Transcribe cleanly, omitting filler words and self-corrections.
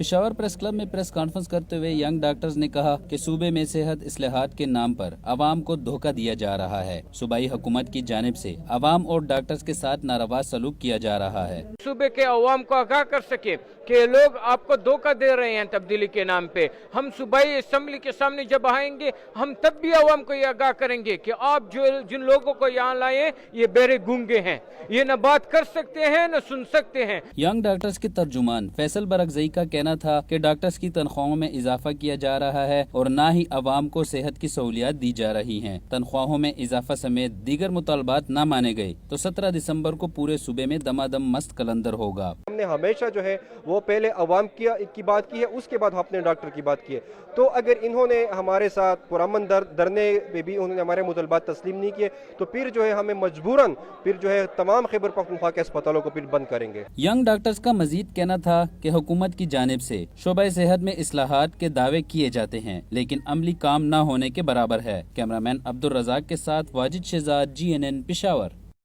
Peshawar press club में press conference करते हुए यंग डॉक्टर्स ने कहा कि सूबे में सेहत इस्लाहात के नाम पर आवाम को धोखा दिया जा रहा है। सूबाई हुकूमत की जानिब से आवाम और डॉक्टर्स के साथ नारवा सलूक किया जा रहा है। सूबे के अवाम को आगाह कर सके कि लोग आपको धोखा दे रहे हैं तब्दीली के नाम पे। हम सूबाई असम्बली के सामने जब आएंगे हम तब भी अवाम को ये आगाह करेंगे कि आप जिन लोगों को यहाँ लाए ये बेरे गूंगे हैं, ये न बात कर सकते हैं न सुन सकते हैं। यंग डॉक्टर्स के तर्जुमान फैसल बरगज़ई का कहना था कि डॉक्टर्स की तनख्वाहों में इजाफा किया जा रहा है और न ही अवाम को सेहत की सहूलियात दी जा रही हैं। तनख्वाहों में इजाफा समेत दीगर मुतालबात न माने गए तो 17 दिसंबर को पूरे सूबे में दमादम मस्त कलंदर होगा। हमने हमेशा जो है वो पहले अवाम की बात की है, उसके बाद अपने डॉक्टर की बात की है। तो अगर इन्होंने हमारे साथ पुरअमन धरने पे भी उन्होंने हमारे मुतालबात तस्लीम नहीं किए तो फिर जो है हमें मजबूरन फिर जो है तमाम खैबर पख्तूनख्वा के अस्पतालों को फिर बंद करेंगे। यंग डॉक्टर्स का मजीद कहना था कि हुकूमत की जानिब से शोबे सेहत में इस्लाहात के दावे किए जाते हैं लेकिन अमली काम न होने के बराबर है। कैमरामैन अब्दुल रज़ाक के साथ वाजिद शहजाद, GNN, पेशावर।